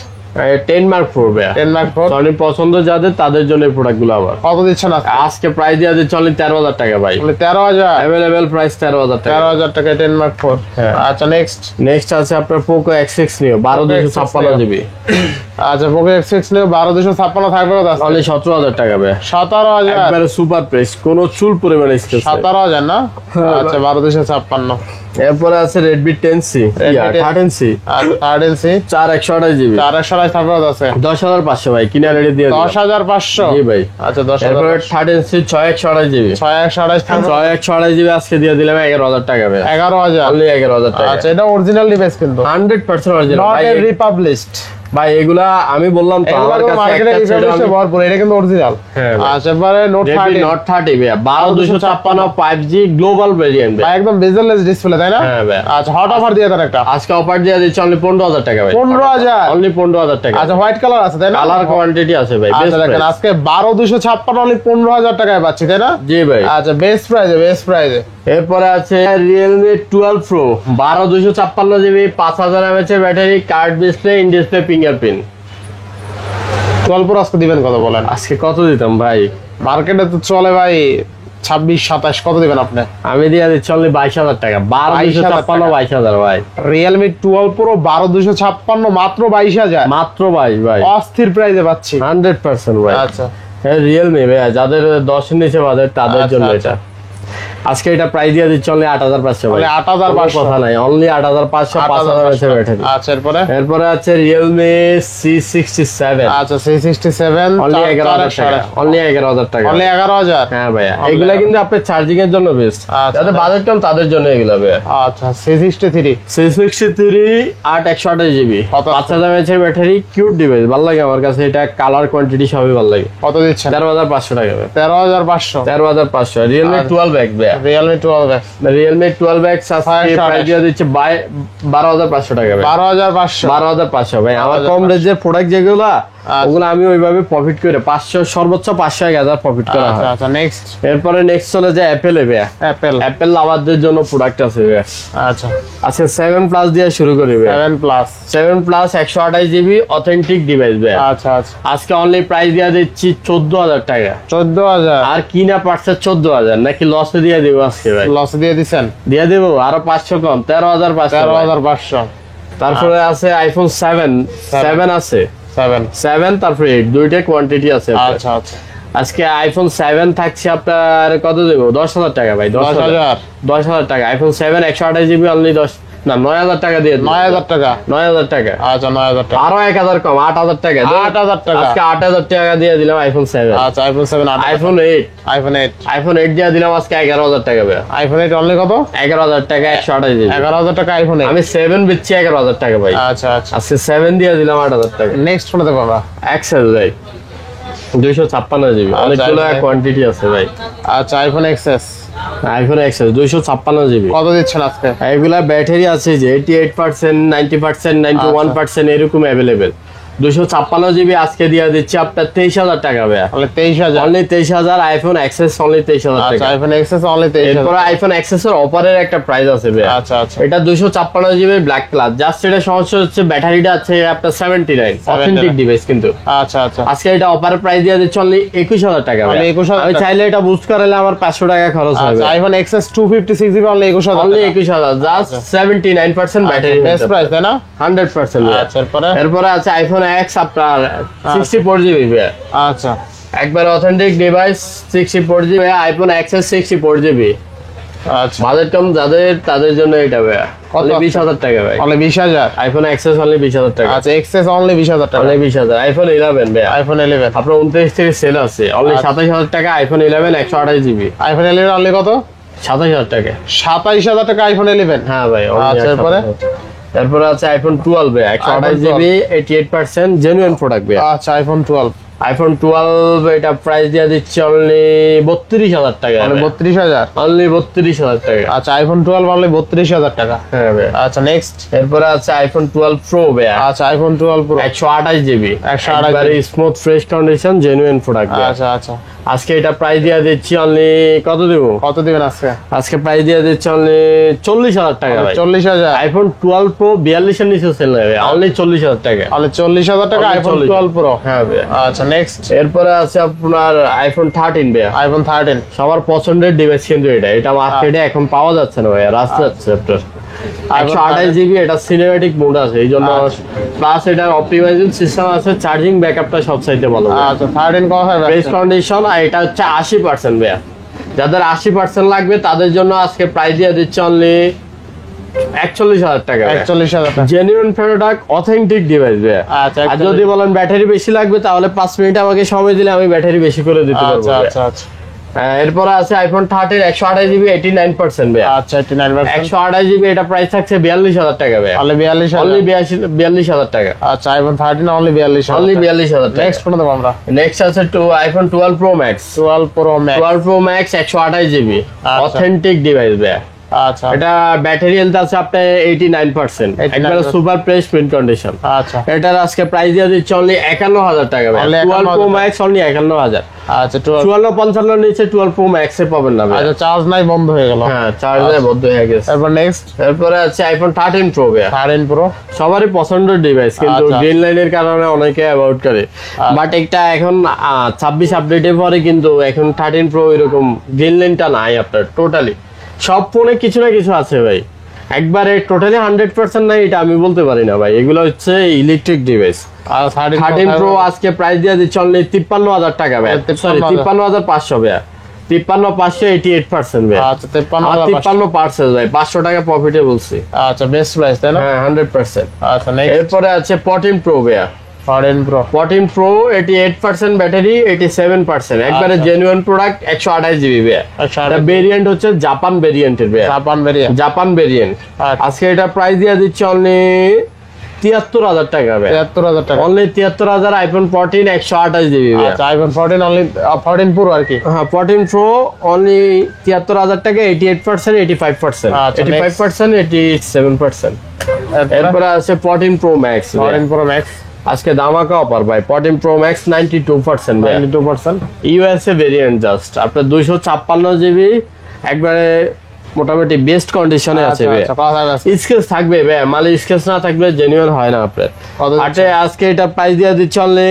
10 Mark 4 ভাই। 10 Mark 4 সনি পছন্দ যাদের তাদের জন্য এই প্রোডাক্টগুলো আবার কত দিচ্ছেন আজকে? আজকে প্রাইস দিয়ে দিচ্ছি অনলি 13,000 টাকা ভাই। অনলি 13,000। अवेलेबल প্রাইস 13,000 টাকা। 13,000 টাকা 10 Mark 4। হ্যাঁ। আচ্ছা নেক্সট নেক্সট আছে আপনার Poco X6 Neo 12,256GB। আচ্ছা পোকো X6 নিয়ে 12256 থাকবে কত আছে? অনলি 17000 টাকা ভাই। 17000 একবারে সুপার প্রাইস, কোনো চুল পরিমাণে স্কেচ 17000 না? আচ্ছা 12256। এরপরে আছে Redmi 10C, 13C, আচ্ছা 13C 4128 জিবি, 4128 থাকবে কত আছে? 10500 ভাই, কিনা রেডি দিয়ে দিলাম। 10500 জি ভাই। আচ্ছা এরপরে 10500 13C 6128 জিবি, 6128 থাকবে 6128 জিবি আজকে দিয়ে দিলাম 11000 টাকা ভাই। 11000। অনলি 11000 টাকা। আচ্ছা এটা অরিজিনাল ডিভাইস কিন্তু 100% অরিজিনাল নট ভাই। রিপাবলিশড ভাই এগুলা আমি বললাম তো আমার কাছে মার্কেটে একটা ছিল, রিপাবলিশড ভরপুর, এটা কিন্তু অরিজিনাল। হ্যাঁ ভাই। আচ্ছা এবারে নোট 30 Note 30 ভাই, 12256 5G গ্লোবাল ভেরিয়েন্ট ভাই। ভাই একদম বেজেললেস ডিসপ্লে তাই না? হ্যাঁ ভাই। আচ্ছা হট অফার দিয়ে দেন একটা। আজকে অফার দিয়ে দিচ্ছি অনলি 15000 টাকা ভাই। 15000 অনলি 15000 টাকা। আচ্ছা হোয়াইট কালার আছে তাই না? কালার কোয়ান্টিটি আছে ভাই, আচ্ছা বেস্ট দেখেন প্রাইস। আজকে 12256 অনলি 15000 টাকায় পাচ্ছি তাই না? জি ভাই। আচ্ছা বেস্ট প্রাইজে। এরপরে আছে Realme 12 Pro, 12256 জিবি, 5000 mAh এর battery, card display, in display fingerprint. 12 Pro আজকে দিবেন কত বলেন? আজকে কত দিতাম ভাই? মার্কেটে তো চলে ভাই 26 27, কত দিবেন আপনি? আমি দিয়ে দিচ্ছি অনলি 22000 টাকা। 12256 22000 ভাই। Realme 12 Pro 12256 মাত্র 22000, মাত্র 22 ভাই। অস্থির প্রাইজে পাচ্ছি। 100% ভাই। আচ্ছা হ্যাঁ Realme ভাই, যাদের 10 এর নিচে বাজেট তাদের আচ্ছা, জন্য আচ্ছা। এটা। আজকে এটা প্রাইস দিয়ে দিচ্ছি অনলি 8500 ভাই। অনলি 8500 কথা নাই, অনলি 8500, 5000 mAh ব্যাটারি। আচ্ছা এরপরে আছে Realme C67, আচ্ছা C67 অনলি 11000 টাকা। অনলি 11000 টাকা। অনলি 11000। হ্যাঁ ভাইয়া, Only এগুলা কিন্তু আপনার চার্জিং এর জন্য বেস্ট। আচ্ছা। যাদের বাজেট কম তাদের জন্য এগুলা ভাইয়া। আচ্ছা C63 C63 8128 জিবি, কত? 5000 mAh এর ব্যাটারি, কিউট ডিভাইস, ভালো লাগে আমার কাছে এটা। কালার কোয়ান্টিটি সবই ভালো লাগে। কত দিচ্ছেন? 13500 টাকা ভাই। 13500। 13500 Realme 12X ভাইয়া। Realme 12X Realme 12X আজকে 528 প্রাইস দিয়ে দিচ্ছে 12500 টাকা ভাই। 12500। 12500 ভাই। আমার 12500 কম রেঞ্জের প্রোডাক্ট যেগুলা ওগুলো আমি ওইভাবে প্রফিট করে 500 সর্বোচ্চ 500 1000 প্রফিট করা হয়। আচ্ছা আচ্ছা নেক্সট এরপরে নেক্সট চলে যায় অ্যাপেল এ ভাইয়া। অ্যাপেল লাভারদের জন্য প্রোডাক্ট আছে ভাইয়া। আচ্ছা আজকে 7 প্লাস দিয়ে শুরু করি ভাইয়া। 7 plus 7 plus 128 GB authentic device ভাইয়া। আচ্ছা আচ্ছা আজকে অনলি প্রাইস দিয়ে দিচ্ছি 14000 টাকা। 14000 আর কিনা পারছে 14000, নাকি লসে দিয়ে দিব আজকে ভাই? লস দিয়ে দিছেন? দিয়ে দেবো আরো 500 কম, 13500। 13500। তারপরে আছে আইফোন 7 আছে, 7 তারপরে 8 দুইটা কোয়ান্টিটি আছে আপনার। আচ্ছা আচ্ছা আজকে আইফোন 7 থাকছে আপনার কত দেব? 10000 টাকা ভাই। 10000 টাকা আইফোন 7 128 জিবি অনলি 9000 টাকা দিয়ে দিন। 9000 টাকা 9000 টাকা। আচ্ছা 9000 টাকা আরো 1000 কম, 8000 টাকা। 8000 টাকা আজকে 8000 টাকা দিয়ে দিলাম আইফোন 7। আচ্ছা আইফোন 7 আইফোন 8 আইফোন 8 দিয়ে দিলাম আজকে 11000 টাকা ভাই। আইফোন 8 অনলি কত? 11000 টাকা 128 জিবি। 11000 টাকা আইফোন 8। আমি 7 বেচছি 11000 টাকা ভাই। আচ্ছা আচ্ছা আজকে 7 দিয়ে দিলাম 8000 টাকা। নেক্সট ফোনে দেখো আমরা। এক্সেল ভাই 256 জিবি, অনেকগুলো iPhone কোয়ান্টিটি আছে ভাই। আচ্ছা iPhone XS iPhone XL 256 GB. কত দিচ্ছেন আজকে? এগুলা ব্যাটারি আছে যে 88%, 90%, 91% এরকম অ্যাভেলেবেল। 256 জিবি আজকে দিয়ে দিচ্ছি আপনার 23000 টাকা ভাই। তাহলে 23000 অনলি 23000 আইফোন এক্সেস অনলি 23000 আচ্ছা টাকা। IPhone XS only 23000। এরপর আইফোন এক্সেস এর অফারের একটা প্রাইস আছে ভাই। আচ্ছা আচ্ছা এটা 256 জিবি ব্ল্যাক কালার। জাস্ট এটা সমস্যা হচ্ছে ব্যাটারিটা আছে আপনার 79 অথেন্টিক ডিভাইস কিন্তু। আচ্ছা আচ্ছা আজকে এটা অফারের প্রাইস দিয়ে দিচ্ছি অনলি 21000 টাকা ভাই। Only 21000 আমি টাকা। চাইলে এটা বুস্ট করালে আমার 500 টাকা খরচ হবে। আচ্ছা iPhone XS 256 GB only 21000 only 21000, just 79% battery. Best price তাই না? 100% ভাই। আচ্ছা এরপরে এরপরে আছে আইফোন এক্স আপনার 64 জিবি ভাই। আচ্ছা একবার authentic device 64 GB iPhone XS 64 GB. আচ্ছা বাজেট কম যাদের তাদের জন্য এটা ভাই। অনলি কত? 20000 টাকা ভাই। অনলি 20000। আইফোন এক্সএস অনলি 20000 টাকা। আচ্ছা এক্সএস অনলি 20000 টাকা। অনলি 20000 আইফোন 11 ভাই। আইফোন 11 আপনার 29 থেকে সেল আছে অনলি আচ্ছা। 27000 টাকা আইফোন 11 128 জিবি। আইফোন 11 অনলি কত? 27000 টাকা। 27000 টাকা আইফোন 11। হ্যাঁ ভাই। আচ্ছা, এরপরে? তারপরে আছে আইফোন 12 ভাই 128 জিবি 88% জেনুইন প্রোডাক্ট ভাই। আচ্ছা আইফোন 12 আইফোন 12 এটা প্রাইস দিয়ে দিচ্ছি অনলি 32000 টাকা। অনলি 32000। অনলি 32000 টাকা। আচ্ছা আইফোন 12 অনলি 32000 টাকা। হ্যাঁ ভাই। আচ্ছা নেক্সট। এরপরে আছে আইফোন 12 প্রো ভাই। আচ্ছা iPhone 12 pro 128 GB 128 smooth fresh condition genuine product. আচ্ছা আচ্ছা আজকে এটা প্রাইস দিয়ে দিচ্ছি অনলি কত দেব? কত দিবেন আজকে? আজকে প্রাইস দিয়ে দিচ্ছি অনলি 40000 টাকা ভাই। 40000। আইফোন 12 প্রো 42 এর নিচে সেল হবে অনলি 40000 টাকা। অনলি 40000 টাকা Only আইফোন 40,000 12 প্রো। হ্যাঁ ভাই। আচ্ছা নেক্সট। এরপরে আছে আপনার আইফোন 13 ভাই। আইফোন 13 সবার পছন্দের ডিভাইস কিন্তু এটা মার্কেটে এখন পাওয়া যাচ্ছে না ভাই, রাস্তা যাচ্ছে আপনার। 128 জিবি, এটা সিনেমেটিক মোড আছে এই জন্য, প্লাস এটার অপটিমাইজিং সিস্টেম আছে, চার্জিং ব্যাকআপটা সব চাইতে ভালো। আচ্ছা 13 কত হয় বেস্ট কন্ডিশন, আর এটা হচ্ছে 80% ভাইয়া। যাদের 80% লাগবে তাদের জন্য আজকে প্রাইস দিয়ে দিচ্ছে অনলি 41,000 টাকা। 41,000 টাকা জেনুইন প্রোডাক্ট, অথেন্টিক ডিভাইস ভাইয়া। আচ্ছা, আর যদি বলেন ব্যাটারি বেশি লাগবে তাহলে 5 মিনিট আমাকে সময় দিলে আমি ব্যাটারি বেশি করে দিতে পারবো। আচ্ছা আচ্ছা আচ্ছা এরপরে আছে আইফোন 13 128 জিবি 89% ভাইয়া। আচ্ছা 89%। 128 জিবি, এটা প্রাইস থাকছে 42,000 টাকা ভাইয়া। অনলি 42,000। অনলি 42,000 টাকা। আচ্ছা আইফোন 13 অনলি 42,000। অনলি 42,000 টাকা। নেক্সট কোন দেব আমরা? নেক্সট আছে iPhone 12 pro max. 12 pro max. 12 pro max 128 GB, authentic device ভাইয়া। আচ্ছা এটা ব্যাটারি হেলথ আছে আপনার 89%, একবারে সুপার ফ্রেশ প্রিন্ট কন্ডিশন। আচ্ছা এটার আজকে প্রাইস দিয়ে দিচ্ছে অনলি 51,000 টাকা ভাই। 12 প্রো ম্যাক্স অনলি 51,000। আচ্ছা 54 নিচে 12 প্রো ম্যাক্স এ পাবেন না ভাই। আচ্ছা চার্জ নাই, বন্ধ হয়ে গেল। হ্যাঁ, চার্জে বন্ধ হয়ে গেছে। তারপর নেক্সট এরপরে আছে আইফোন 13 প্রো ভাই। 13 প্রো সবারই পছন্দের ডিভাইস, কিন্তু আচ্ছা। গ্রিন লাইনের কারণে অনেকে অ্যাভয়েড করে, বাট এটা এখন 26 আপডেটের পরে কিন্তু এখন 13 প্রো এরকম গ্রিন লাইনটা নাই আপনার টোটালি। সব ফোনে কিছু না কিছু আছে ভাই, একবারে টোটালি 100% নাই এটা আমি বলতে পারি না ভাই। এগুলো হচ্ছে ইলেকট্রিক ডিভাইস। আর 13 প্রো আজকে প্রাইস দিয়ে দিচ্ছে অনলি 53,000 টাকা ভাই। সরি 53,500 ভাই। 53,500 88% ভাই। আচ্ছা 53,500। 53% ভাই, 500 টাকা প্রফিটে বলছি। আচ্ছা বেস্ট প্রাইস তাই না? হ্যাঁ 100%। আচ্ছা নেক্সট এরপরে আছে 14 প্রো ভাই। 14 প্রো 14 প্রো 88% ব্যাটারি, 87%, একবারে জেনুইন প্রোডাক্ট, 128 জিবি ভাই। এটা ভেরিয়েন্ট হচ্ছে জাপান ভেরিয়েন্টের ভাই। Japan variant. Japan variant. আজকে এটা প্রাইস দিয়ে দিচ্ছে অনলি 73,000 টাকা ভাই। 73,000 টাকা। অনলি 73,000, আইফোন 14 128 জিবি ভাই। আচ্ছা আইফোন 14 অনলি 14 প্রো আর কি। হ্যাঁ 14 প্রো অনলি 73,000 টাকা, 88%, 85%, আচ্ছা, 85%, 87%। এরপরে আছে 14 প্রো ম্যাক্স। 14 প্রো ম্যাক্স আজকে ধামাকা অফার ভাই। 14 প্রো ম্যাক্স 92% ভাই। 92%। ইউএসএ ভেরিয়েন্ট জাস্ট আপনার 256 জিবি, একবারে মোটামুটি বেস্ট কন্ডিশনে আছে ভাই। আচ্ছা কথা আছে। স্কেচ থাকবে ভাই, মালে স্কেচ না থাকলে জেনুইন হয় না আপনার। আচ্ছা আজকে এটা প্রাইস দিয়ে দিচ্ছে অনলি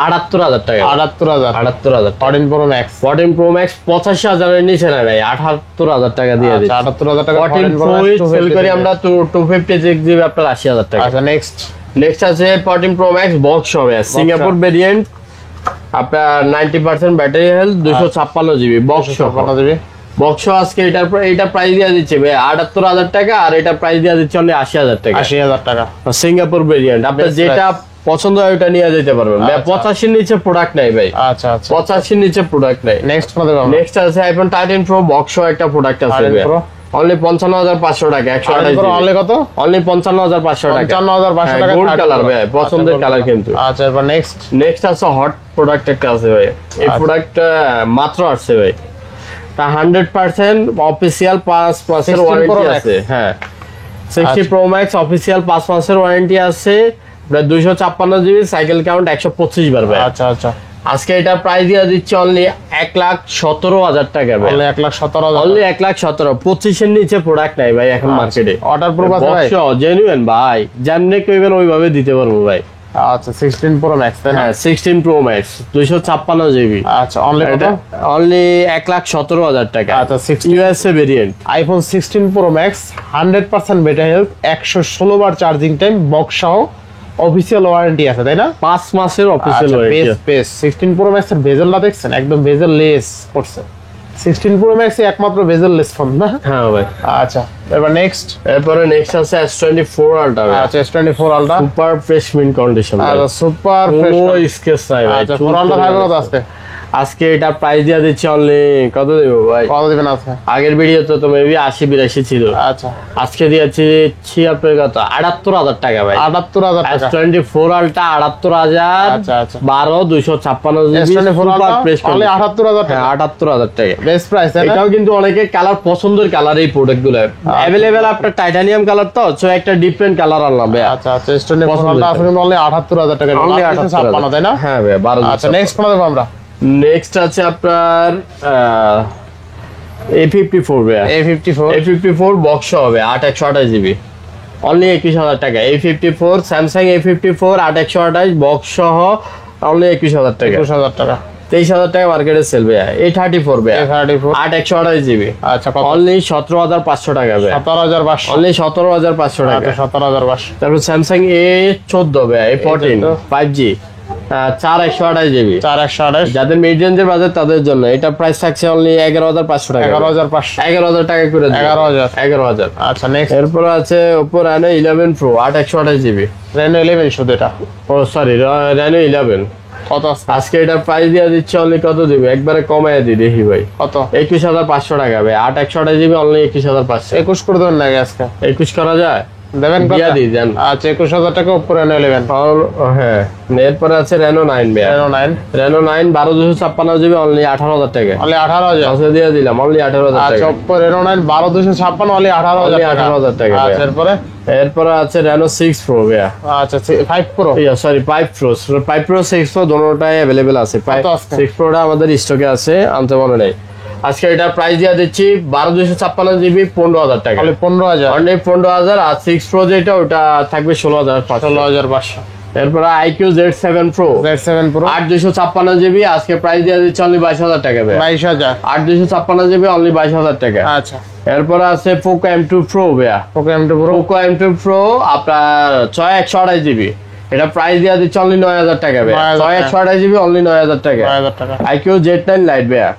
78,000 টাকা। 78,000। 14 প্রো ম্যাক্স। 14 প্রো ম্যাক্স 85,000 এর নিচে না ভাই, 78,000 টাকা দিয়ে দিচ্ছি। 78,000 টাকা। 14 প্রো সেল করি আমরা তো 256 জিবি আপনার 80,000 টাকা। আচ্ছা নেক্সট নেক্সট আছে 14 প্রো ম্যাক্স বক্স হবে, সিঙ্গাপুর ভেরিয়েন্ট, আপনার 90% ব্যাটারি হেলথ, 256 জিবি বক্স কত দিবি? বক্স আজকে এটা প্রাইস দিয়ে দিচ্ছে ভাই 78,000 টাকা, আর এটা প্রাইস দিয়ে দিচ্ছে অনলি 80,000 টাকা। 80,000 টাকা সিঙ্গাপুর ভেরিয়েন্ট, আপনার যেটা পছন্দ হয় ওটা নিয়ে যেতে পারবেন ভাই। 85 নিচে প্রোডাক্ট নাই ভাই। আচ্ছা আচ্ছা 85 নিচে প্রোডাক্ট নাই। নেক্সট কোন দেব? নেক্সট আছে আইফোন 13 প্রো বক্স একটা প্রোডাক্ট আছে 13 ভাই। প্রো অনলি 55,500 টাকা। 128 জিবি অনলি কত? অনলি 55,500 টাকা। 55,500 টাকা। গোল্ড কালার ভাই, পছন্দের কালার কিন্তু। আচ্ছা এবার নেক্সট নেক্সট আছে হট প্রোডাক্ট একটা আছে ভাই। এই প্রোডাক্টটা মাত্র আসছে ভাই, তা 100% অফিসিয়াল 5 মাসের 16 ওয়ারেন্টি Pro Max। আছে। হ্যাঁ 60 প্রো ম্যাক্স অফিসিয়াল 5 মাসের ওয়ারেন্টি আছে, 256 জিবি, সাইকেল কাউন্ট 125 বার ভাই। আচ্ছা আচ্ছা আজকে এটা প্রাইস দিয়ে দিচ্ছে অনলি 1,17,000 টাকা ভাই। অনলি 1,17,000। অনলি 1,17,000, 25 এর নিচে প্রোডাক্ট নাই ভাই এখন মার্কেটে। অর্ডার প্রুফ আছে ভাই? জেনুইন ভাই, যেমনে কইবেন ওইভাবে দিতে পারবো ভাই। আচ্ছা 16 প্রো ম্যাক্স তাই না? হ্যাঁ 16 প্রো ম্যাক্স 256 জিবি। আচ্ছা অনলি কত? অনলি 1,17,000 টাকা। আচ্ছা 16 USA variant iPhone 16 pro max 100% battery health, 116 বার চার্জিং টাইম, বক্স সহ, অফিসিয়াল ওয়ারেন্টি আছে তাই না? 5 মাসের অফিসিয়াল ওয়ারেন্টি আছে। বেস 16 প্রো ম্যাক্স এর বেজেলটা দেখছেন, একদম বেজেল লেস করছে। 16 প্রো ম্যাক্স একমাত্র বেজেল লেস ফোন না? হ্যাঁ ভাই। আচ্ছা এবার নেক্সট। এরপরে নেক্সট আছে S24 আলট্রা। আচ্ছা S24 ultra super fresh mint condition. আচ্ছা সুপার ফ্রেশ। কোনো স্কেচ নাই ভাই। আচ্ছা 4 আলট্রা থাকবে কত আজকে? আজকে এটা প্রাইস দিয়ে দিচ্ছি অনলি কত দেব ভাই? কত দিবেন আজকে? আগের ভিডিওতে তো মেবি 80-82 ছিল। আচ্ছা আজকে দিয়েছি আপনার কত 78,000 টাকা ভাই। 78,000 টাকা। S24 ultra 78,000। আচ্ছা আচ্ছা 12 256 GB S24 super ultra fresh only 78,000 টাকা। 78,000 টাকা বেস্ট প্রাইস তাই না? এটাও কিন্তু অনেকে কালার পছন্দের কালার, এই প্রোডাক্টগুলো अवेलेबल আপনার টাইটানিয়াম কালার তো সো একটা ডিফারেন্ট কালার আনলাম ভাই। আচ্ছা আচ্ছা S24 আলট্রা আছে কিন্তু অনলি 78,000 টাকা। অনলি 58 তাই না? হ্যাঁ ভাই 12। আচ্ছা নেক্সট কোন দেব আমরা? নেক্সট আছে আপনার A54 ভাই। A54 বক্স হবে 8/128 জিবি, অনলি 21,000 টাকা। A54 স্যামসাং A54 8/128 বক্স সহ অনলি 21,000 টাকা। 21,000 টাকা। 23,000 টাকা মার্কেটে সেল ভাইয়া। A34 ভাইয়া, 34 8 128 জিবি, আচ্ছা কত? অনলি 17,500 টাকা ভাইয়া, 17,500 অনলি 17,500 টাকা। 17,500 তারপর স্যামসাং A14 ভাইয়া, A14 5G, 4 128 জিবি, 4128 যাদের মিড রেঞ্জের বাজার তাদের জন্য এটা প্রাইস থাকছে অনলি 11,500 টাকা, 11,500 11,000 টাকা করে দিন। 11,000 11,000। আচ্ছা নেক্সট এরপর আছে Oppo Reno 11 Pro 8 128 GB, Reno 11 শুধু এটা ও সরি Reno 11। কত আছে? আজকে এটা প্রাইস দিয়ে দিচ্ছে অনলি কত দিবে, একবারে কমায় দিই দেখি ভাই, কত? 21,500 টাকা ভাই, 8 128 জিবি অনলি 21,500। 21 করে দেবেন নাকি আজকে? 21 করা যায়? দেবেন কত? দিয়া দিই দেন। আচ্ছা 21,000 টাকা Oppo Reno 11 হ্যাঁ, এরপরে আছে Reno 9 ভাই, Reno 9 Reno 9 12,256 জিবি অনলি 18,000 টাকা, only 18,000 আজকে দিয়ে দিলাম অনলি 18,000 আচ্ছা টাকা, Oppo Reno 9 12,256 only 18,000 Only টাকা 18,000 টাকা আচ্ছা ভাই। এরপরে এরপরে আছে Reno 6 Pro ভাইয়া, আচ্ছা 5 Pro sorry 5 Pro, 5 Pro 6 Pro দোনোটাই अवेलेबल আছে। কত আজকে? 6 Pro টা আমাদের স্টকে আছে, আনতে মনে নেই। আজকে এটা প্রাইস দিয়ে দিচ্ছি 12,256 জিবি 15,000 টাকা, only 15,000 অনলি 15,000। আর 6 Pro যেটা ওটা থাকবে 16,500। 16,500 এরপরে IQ Z7 Pro Z7 Pro 8,256 GB, আজকে প্রাইস দিয়ে দিচ্ছি অনলি 22,000 টাকা ভাই, 22,000 8,256 জিবি অনলি 22,000 টাকা। আচ্ছা এরপরে আছে Poco M2 Pro ভাইয়া, Poco M2 Pro Poco M2 Pro আপনার 6 128 জিবি, এটা প্রাইস দিয়ে দিচ্ছি অনলি 9,000 টাকা ভাই, 9,000 6 128 জিবি অনলি 9,000 টাকা। 9,000 টাকা IQ Z9 Lite ভাইয়া,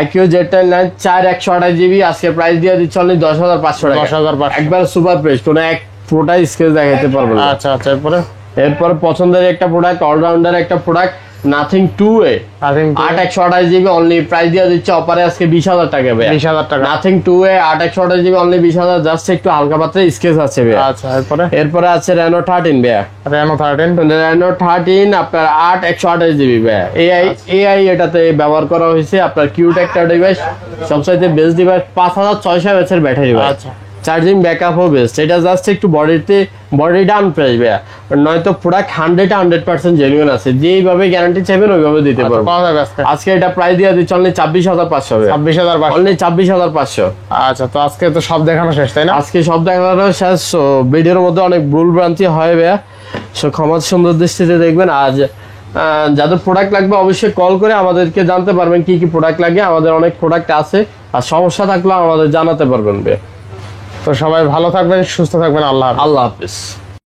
IQ Z9 Lite 4 128 জিবি, আজকে প্রাইস দিয়ে দিচ্ছি অনলি 10,500 টাকা, 10,500 একবার সুপার প্রাইস, কোনো এক পুরোটা স্কেচ দেখাতে পারবো না। আচ্ছা আচ্ছা এরপরে এরপর পছন্দের একটা প্রোডাক্ট, অলরাউন্ডার একটা product, nothing 2A I think 8 128 GB only price দিয়ে দিচ্ছে অপারে আজকে 20,000 টাকা ভাই, 20,000 টাকা nothing 2A 8 128 GB only 20,000, just একটু হালকা পাতলা স্কেচ আছে ভাই। আচ্ছা এরপরে এরপরে আছে Reno 13 ভাই, Reno 13 Reno 13 আপনার 8 128 জিবি ভাই, AI এটাতে ব্যবহার করা হয়েছে, আপনার কিউট একটা ডিভাইস, সবচাইতে বেস্ট ডিভাইস, 5,600 mAh এর ব্যাটারি ভাই, আচ্ছা চার্জিং ব্যাকআপও বেস্ট। এটা জাস্ট একটু বডিটা আনপ্রাইস ভাইয়া, নয়তো প্রোডাক্ট 100% জেনুইন আছে, যেইভাবে গ্যারান্টি চাইবেন ওইভাবে দিতে পারবো। কত হবে আজকে? আজকে এটা প্রাইস দিয়ে দিচ্ছি অনলি 24,500 ভাইয়া, 26,500 অনলি 24,500। আচ্ছা তো আজকে তো সব দেখানো শেষ তাই না? আজকে সব দেখানো শেষ, ভিডিওর মধ্যে অনেক ভুল ভ্রান্তি হয় ভাইয়া, সো ক্ষমা সুন্দর দৃষ্টিতে দেখবেন। আজ যাদের প্রোডাক্ট লাগবে অবশ্যই কল করে আমাদেরকে জানতে পারবেন কি কি প্রোডাক্ট লাগে, আমাদের অনেক প্রোডাক্ট আছে, আর সমস্যা থাকলেও আমাদের জানাতে পারবেন ভাইয়া। তো সবাই ভালো থাকবেন, সুস্থ থাকবেন, আল্লাহ হাফেজ। আল্লাহ হাফিজ।